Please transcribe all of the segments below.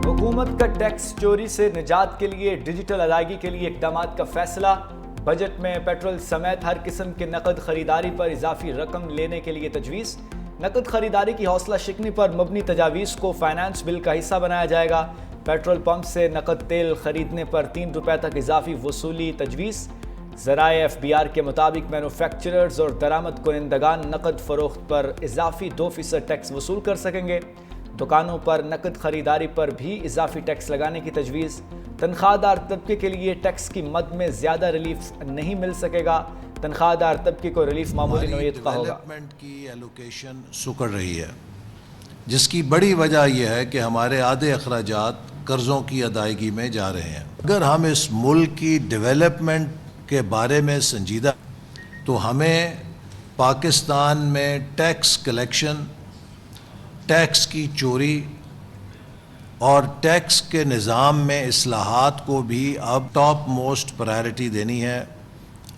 حکومت کا ٹیکس چوری سے نجات کے لیے ڈیجیٹل ادائیگی کے لیے اقدامات کا فیصلہ۔ بجٹ میں پیٹرول سمیت ہر قسم کی نقد خریداری پر اضافی رقم لینے کے لیے تجویز۔ نقد خریداری کی حوصلہ شکنی پر مبنی تجاویز کو فائنانس بل کا حصہ بنایا جائے گا۔ پیٹرول پمپ سے نقد تیل خریدنے پر 3 روپے تک اضافی وصولی تجویز۔ ذرائع FBR کے مطابق مینوفیکچررز اور درآمد کنندگان نقد فروخت پر اضافی 2% ٹیکس وصول کر سکیں گے۔ دکانوں پر نقد خریداری پر بھی اضافی ٹیکس لگانے کی تجویز۔ تنخواہ دار طبقے کے لیے ٹیکس کی مد میں زیادہ ریلیف نہیں مل سکے گا۔ تنخواہ دار طبقے کو ریلیف معمولی نوعیت کا ہوگا۔ ڈیولپمنٹ کی ایلوکیشن سکڑ رہی ہے، جس کی بڑی وجہ یہ ہے کہ ہمارے آدھے اخراجات قرضوں کی ادائیگی میں جا رہے ہیں۔ اگر ہم اس ملک کی ڈیولپمنٹ کے بارے میں سنجیدہ تو ہمیں پاکستان میں ٹیکس کلیکشن، ٹیکس کی چوری اور ٹیکس کے نظام میں اصلاحات کو بھی اب ٹاپ موسٹ پرائرٹی دینی ہے،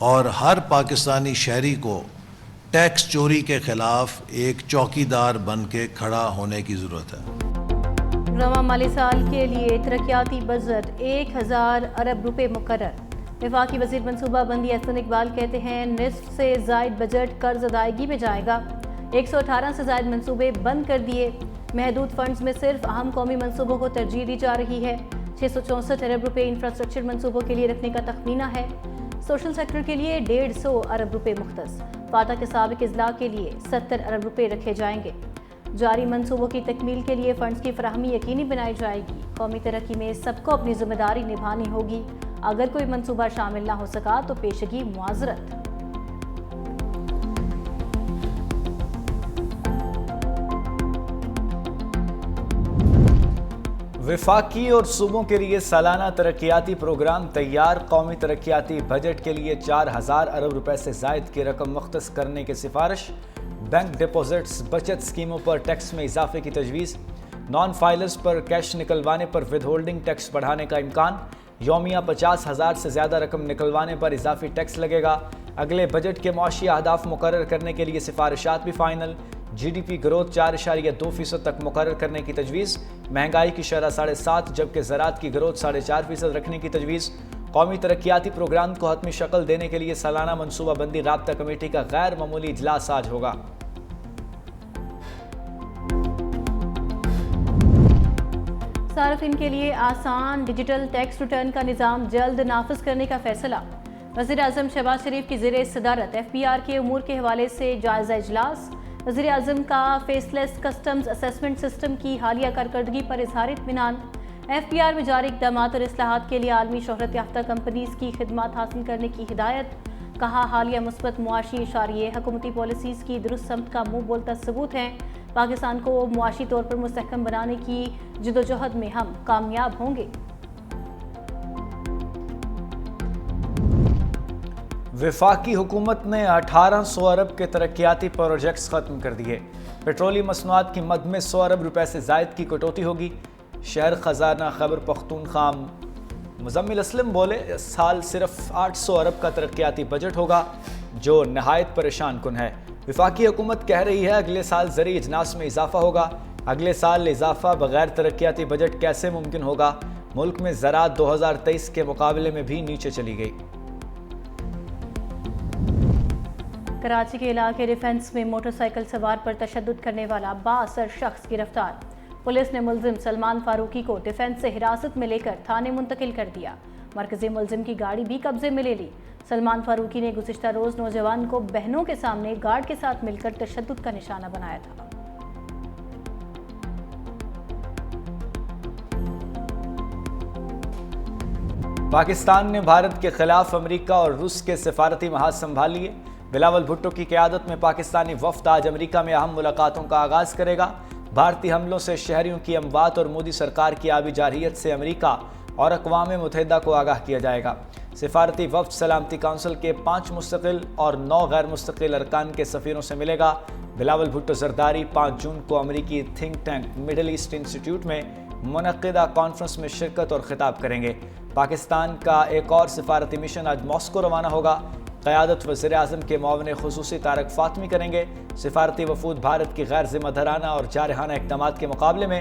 اور ہر پاکستانی شہری کو ٹیکس چوری کے خلاف ایک چوکیدار بن کے کھڑا ہونے کی ضرورت ہے۔ رواں مالی سال کے لیے ترقیاتی بجٹ 1000 ارب روپے مقرر۔ وفاقی وزیر منصوبہ بندی احسن اقبال کہتے ہیں نصف سے زائد بجٹ قرض ادائیگی میں جائے گا۔ 118 سے زائد منصوبے بند کر دیے۔ محدود فنڈز میں صرف اہم قومی منصوبوں کو ترجیح دی جا رہی ہے۔ 664 ارب روپے انفراسٹرکچر منصوبوں کے لیے رکھنے کا تخمینہ ہے۔ سوشل سیکٹر کے لیے 150 ارب روپے مختص۔ فاتح کے سابق اضلاع کے لیے 70 ارب روپے رکھے جائیں گے۔ جاری منصوبوں کی تکمیل کے لیے فنڈز کی فراہمی یقینی بنائی جائے گی۔ قومی ترقی میں سب کو اپنی ذمہ داری نبھانی ہوگی۔ اگر کوئی منصوبہ شامل نہ ہو سکا تو پیشگی معذرت۔ وفاقی اور صوبوں کے لیے سالانہ ترقیاتی پروگرام تیار۔ قومی ترقیاتی بجٹ کے لیے 4000 ارب روپے سے زائد کی رقم مختص کرنے کی سفارش۔ بینک ڈپازٹس بچت اسکیموں پر ٹیکس میں اضافے کی تجویز۔ نان فائلرز پر کیش نکلوانے پر ود ہولڈنگ ٹیکس بڑھانے کا امکان۔ یومیہ 50,000 سے زیادہ رقم نکلوانے پر اضافی ٹیکس لگے گا۔ اگلے بجٹ کے معاشی اہداف مقرر کرنے کے لیے سفارشات بھی فائنل۔ GDP گروتھ 4.2% تک مقرر کرنے کی تجویز۔ مہنگائی کی شرح 7.5 جبکہ زراعت کی گروتھ 4.5% رکھنے کی تجویز۔ قومی ترقیاتی پروگرام کو حتمی شکل دینے کے لیے سالانہ منصوبہ بندی رابطہ کمیٹی کا غیر معمولی اجلاس آج ہوگا۔ صارفین کے لیے آسان ڈیجیٹل ٹیکس ریٹرن کا نظام جلد نافذ کرنے کا فیصلہ۔ وزیر اعظم شہباز شریف کی زیر صدارت FBR کے امور کے حوالے سے جائزہ اجلاس۔ وزیر اعظم کا فیس لیس کسٹمز اسسمنٹ سسٹم کی حالیہ کارکردگی پر اظہار اطمینان۔ FBR میں جاری اقدامات اور اصلاحات کے لیے عالمی شہرت یافتہ کمپنیز کی خدمات حاصل کرنے کی ہدایت۔ کہا حالیہ مثبت معاشی اشاریے حکومتی پالیسیز کی درست سمت کا منہ بولتا ثبوت ہیں۔ پاکستان کو معاشی طور پر مستحکم بنانے کی جدوجہد میں ہم کامیاب ہوں گے۔ وفاقی حکومت نے 1800 ارب کے ترقیاتی پروجیکٹس ختم کر دیے۔ پیٹرولیم مصنوعات کی مد میں 100 ارب روپے سے زائد کی کٹوتی ہوگی۔ شہر خزانہ خیبر پختونخوا مزمل اسلم بولے اس سال صرف 800 ارب کا ترقیاتی بجٹ ہوگا، جو نہایت پریشان کن ہے۔ وفاقی حکومت کہہ رہی ہے اگلے سال زرعی اجناس میں اضافہ ہوگا۔ اگلے سال اضافہ بغیر ترقیاتی بجٹ کیسے ممکن ہوگا؟ ملک میں زراعت 2023 کے مقابلے میں بھی نیچے چلی گئی۔ کراچی کے علاقے ڈیفنس میں موٹر سائیکل سوار پر تشدد کرنے والا بااثر شخص گرفتار۔ پولیس نے ملزم سلمان فاروقی کو ڈیفنس سے حراست میں لے کر تھانے منتقل کر دیا۔ مرکزی ملزم کی گاڑی بھی قبضے میں لے لی۔ سلمان فاروقی نے گزشتہ روز نوجوان کو بہنوں کے سامنے گارڈ کے ساتھ مل کر تشدد کا نشانہ بنایا تھا۔ پاکستان نے بھارت کے خلاف امریکہ اور روس کے سفارتی محاذ سنبھال لیے۔ بلاول بھٹو کی قیادت میں پاکستانی وفد آج امریکہ میں اہم ملاقاتوں کا آغاز کرے گا۔ بھارتی حملوں سے شہریوں کی اموات اور مودی سرکار کی آبی جارحیت سے امریکہ اور اقوام متحدہ کو آگاہ کیا جائے گا۔ سفارتی وفد سلامتی کونسل کے 5 مستقل اور 9 غیر مستقل ارکان کے سفیروں سے ملے گا۔ بلاول بھٹو زرداری 5 جون کو امریکی think tank Middle East Institute میں منعقدہ کانفرنس میں شرکت اور خطاب کریں گے۔ پاکستان کا ایک اور سفارتی مشن آج ماسکو روانہ ہوگا۔ قیادت وزیر اعظم کے معاون خصوصی طارق فاطمی کریں گے۔ سفارتی وفود بھارت کی غیر ذمہ دارانہ اور جارحانہ اقدامات کے مقابلے میں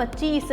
25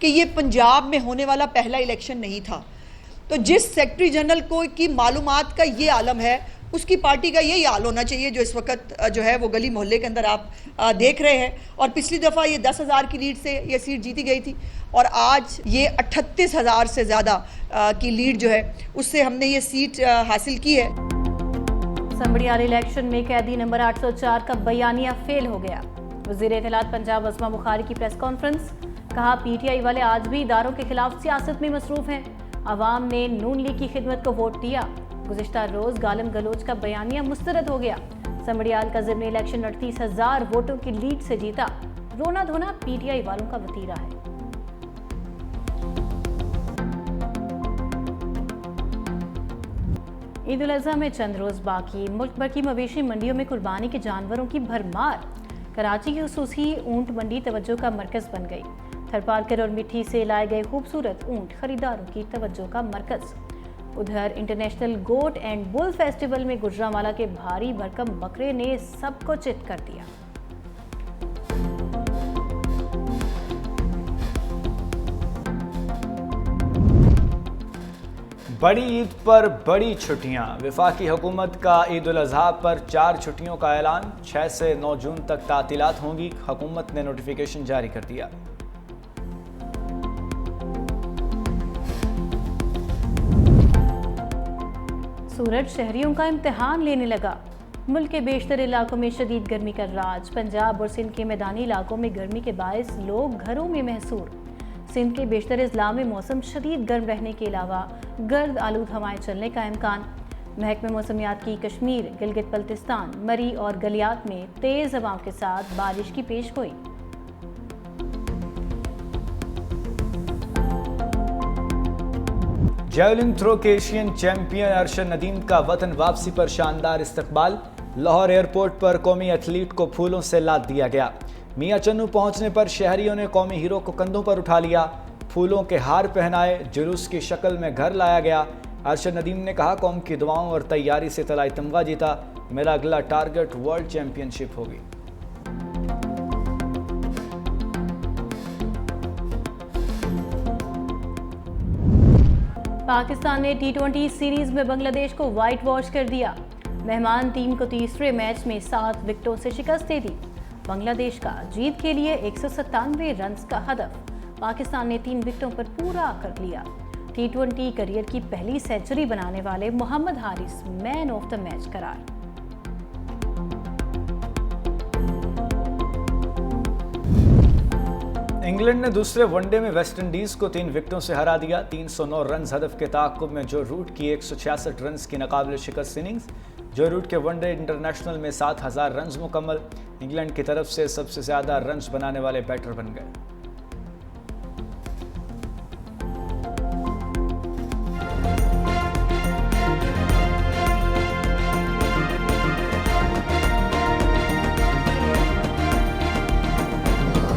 کہ یہ پنجاب میں ہونے والا پہلا الیکشن نہیں تھا. تو جس سیکرٹری جنرل کو کی معلومات کا یہ عالم ہے, اس کی پارٹی کا یہی حال ہونا چاہیے جو اس وقت جو ہے وہ گلی محلے کے اندر آپ دیکھ رہے ہیں. اور پچھلی دفعہ یہ 10,000 کی لیڈ سے یہ سیٹ جیتی گئی تھی, اور آج یہ 38,000 سے زیادہ کی لیڈ جو ہے اس سے ہم نے یہ سیٹ حاصل کی ہے. سمبڑیال الیکشن میں قیدی نمبر 804 کا بیانیہ فیل ہو گیا. وزیر اطلاعات پنجاب عظمیٰ بخاری کی پریس کانفرنس, کہا پی ٹی آئی والے آج بھی اداروں کے خلاف سیاست میں مصروف ہیں. عوام نے نون لیگ کی خدمت کو ووٹ دیا. گزشتہ روز گالم گلوچ کا بیانیہ مسترد ہو گیا. سمبڑیال کا ضمنی الیکشن 38,000 ووٹوں کی لیڈ سے جیتا. رونا دھونا پی ٹی آئی والوں کا وتیرہ ہے. عید الاضحیٰ میں چند روز باقی. ملک بھر کی مویشی منڈیوں میں قربانی کے جانوروں کی بھرمار. کراچی کی خصوصی اونٹ منڈی توجہ کا مرکز بن گئی. تھر پارکر اور مٹھی سے لائے گئے خوبصورت اونٹ خریداروں کی توجہ کا مرکز. ادھر international got and bill festival میں گجرانوالہ کے بھاری بھرکم بکرے نے سب کو چت کر دیا. بڑی عید پر بڑی چھٹیاں. وفاقی حکومت کا عید الاضحیٰ پر 4 چھٹیوں کا اعلان. 6 سے 9 جون تک تعطیلات ہوں گی. حکومت نے نوٹیفیکیشن جاری کر دیا. سورج شہریوں کا امتحان لینے لگا. ملک کے بیشتر علاقوں میں شدید گرمی کا راج. پنجاب اور سندھ کے میدانی علاقوں میں گرمی کے باعث لوگ گھروں میں محصور. سندھ کے بیشتر اضلاع میں موسم شدید گرم رہنے کے علاوہ گرد آلود ہوائیں چلنے کا امکان. محکمہ موسمیات کی کشمیر, گلگت بلتستان, مری اور گلیات میں تیز ہواؤں کے ساتھ بارش کی پیش گوئی. جیولن تھرو کے ایشین چیمپئن ارشد ندیم کا وطن واپسی پر شاندار استقبال. لاہور ایئرپورٹ پر قومی ایتھلیٹ کو پھولوں سے لاد دیا گیا. میاں چنو پہنچنے پر شہریوں نے قومی ہیرو کو کندھوں پر اٹھا لیا. پھولوں کے ہار پہنائے. جلوس کی شکل میں گھر لایا گیا. ارشد ندیم نے کہا قوم کی دعاؤں اور تیاری سے طلائی تمغہ جیتا. میرا اگلا ٹارگٹ ورلڈ چیمپئن شپ ہوگی. پاکستان نے T20 سیریز میں بنگلہ دیش کو وائٹ واش کر دیا. مہمان ٹیم کو تیسرے میچ میں 7 وکٹوں سے شکست دے دی. بنگلہ دیش کا جیت کے لیے 197 رنز کا ہدف. پاکستان نے 3 وکٹوں پر پورا کر لیا. T20 کیریئر کی پہلی سینچری بنانے والے محمد حارث مین آف دا میچ قرار. انگلینڈ نے دوسرے ون ڈے میں ویسٹ انڈیز کو 3 وکٹوں سے ہرا دیا. 309 رنز ہدف کے تعاقب میں جو روٹ کی 166 رنز کی ناقابل شکست اننگز. جو روٹ کے ون ڈے انٹرنیشنل میں 7,000 رنز مکمل. انگلینڈ کی طرف سے سب سے زیادہ رنز بنانے والے بیٹر بن گئے.